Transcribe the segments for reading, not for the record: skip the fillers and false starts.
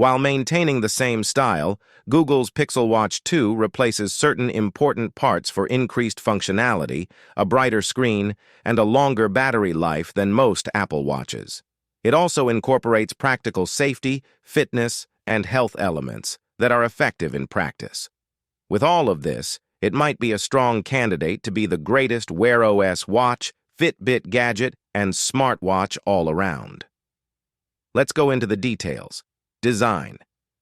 While maintaining the same style, Google's Pixel Watch 2 replaces certain important parts for increased functionality, a brighter screen, and a longer battery life than most Apple Watches. It also incorporates practical safety, fitness, and health elements that are effective in practice. With all of this, it might be a strong candidate to be the greatest Wear OS watch, Fitbit gadget, and smartwatch all around. Let's go into the details. Design.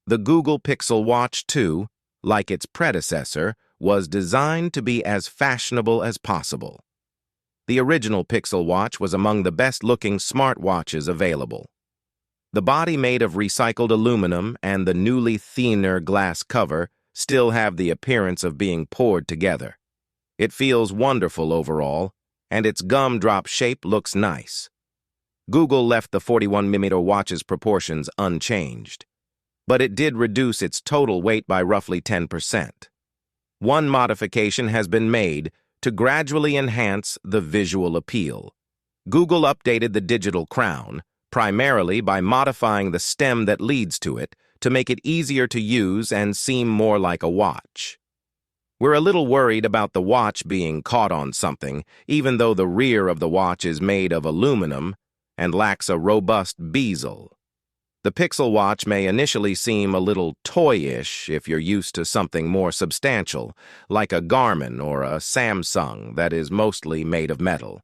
The Google Pixel Watch 2, like its predecessor, was designed to be as fashionable as possible. The original Pixel Watch was among the best-looking smartwatches available. The body made of recycled aluminum and the newly thinner glass cover still have the appearance of being poured together. It feels wonderful overall, and its gumdrop shape looks nice. Google left the 41mm watch's proportions unchanged, but it did reduce its total weight by roughly 10%. One modification has been made to gradually enhance the visual appeal. Google updated the digital crown, primarily by modifying the stem that leads to it to make it easier to use and seem more like a watch. We're a little worried about the watch being caught on something, even though the rear of the watch is made of aluminum and lacks a robust bezel. The Pixel Watch may initially seem a little toyish if you're used to something more substantial, like a Garmin or a Samsung that is mostly made of metal.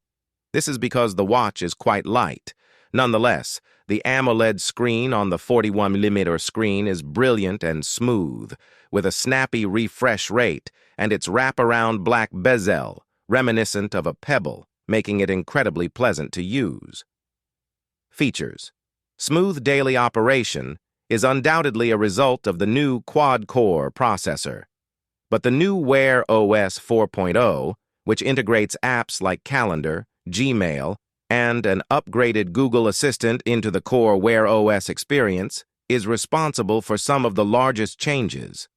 This is because the watch is quite light. Nonetheless, the AMOLED screen on the 41mm screen is brilliant and smooth, with a snappy refresh rate and its wraparound black bezel, reminiscent of a pebble, making it incredibly pleasant to use. Features. Smooth daily operation is undoubtedly a result of the new quad-core processor. But the new Wear OS 4.0, which integrates apps like Calendar, Gmail, and an upgraded Google Assistant into the core Wear OS experience, is responsible for some of the largest changes.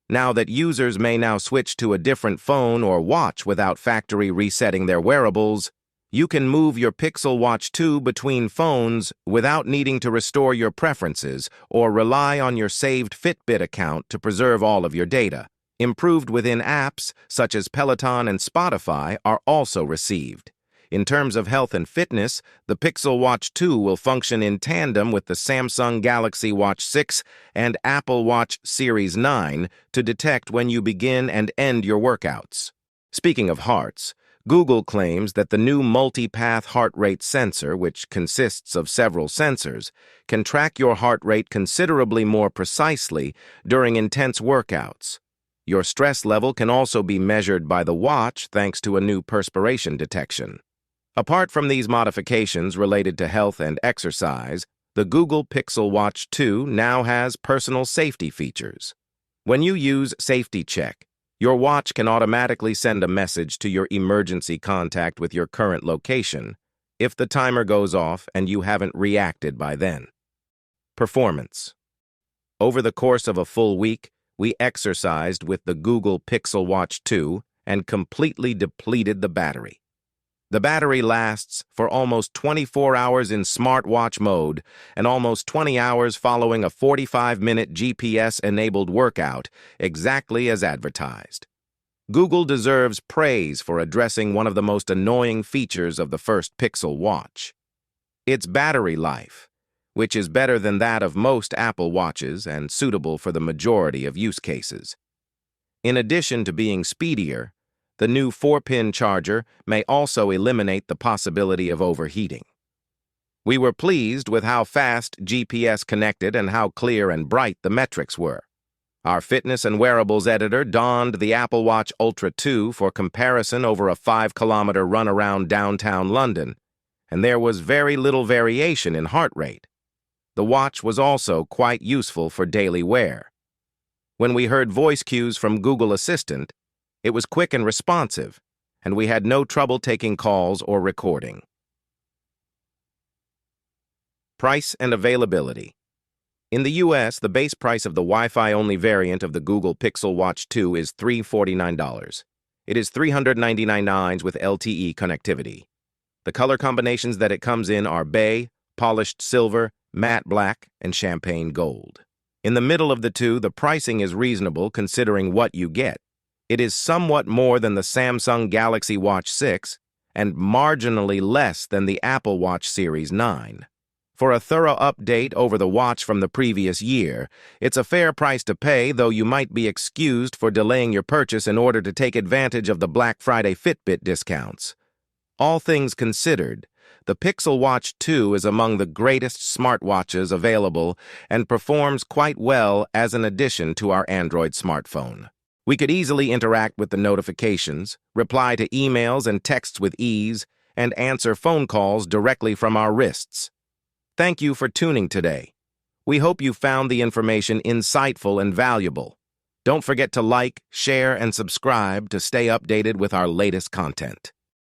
Now that users may now switch to a different phone or watch without factory resetting their wearables, you can move your Pixel Watch 2 between phones without needing to restore your preferences or rely on your saved Fitbit account to preserve all of your data. Improved within apps such as Peloton and Spotify are also received. In terms of health and fitness, the Pixel Watch 2 will function in tandem with the Samsung Galaxy Watch 6 and Apple Watch Series 9 to detect when you begin and end your workouts. Speaking of hearts, Google claims that the new multi-path heart rate sensor, which consists of several sensors, can track your heart rate considerably more precisely during intense workouts. Your stress level can also be measured by the watch thanks to a new perspiration detection. Apart from these modifications related to health and exercise, the Google Pixel Watch 2 now has personal safety features. When you use Safety Check, your watch can automatically send a message to your emergency contact with your current location if the timer goes off and you haven't reacted by then. Performance. Over the course of a full week, we exercised with the Google Pixel Watch 2 and completely depleted the battery. The battery lasts for almost 24 hours in smartwatch mode and almost 20 hours following a 45-minute GPS-enabled workout, exactly as advertised. Google deserves praise for addressing one of the most annoying features of the first Pixel Watch: its battery life, which is better than that of most Apple Watches and suitable for the majority of use cases. In addition to being speedier, the new 4-pin charger may also eliminate the possibility of overheating. We were pleased with how fast GPS connected and how clear and bright the metrics were. Our fitness and wearables editor donned the Apple Watch Ultra 2 for comparison over a 5-kilometer run around downtown London, and there was very little variation in heart rate. The watch was also quite useful for daily wear. When we heard voice cues from Google Assistant, it was quick and responsive, and we had no trouble taking calls or recording. Price and availability. In the US, the base price of the Wi-Fi-only variant of the Google Pixel Watch 2 is $349. It is $399 with LTE connectivity. The color combinations that it comes in are bay, polished silver, matte black, and champagne gold. In the middle of the two, the pricing is reasonable considering what you get. It is somewhat more than the Samsung Galaxy Watch 6 and marginally less than the Apple Watch Series 9. For a thorough update over the watch from the previous year, it's a fair price to pay, though you might be excused for delaying your purchase in order to take advantage of the Black Friday Fitbit discounts. All things considered, the Pixel Watch 2 is among the greatest smartwatches available and performs quite well as an addition to our Android smartphone. We could easily interact with the notifications, reply to emails and texts with ease, and answer phone calls directly from our wrists. Thank you for tuning today. We hope you found the information insightful and valuable. Don't forget to like, share, and subscribe to stay updated with our latest content.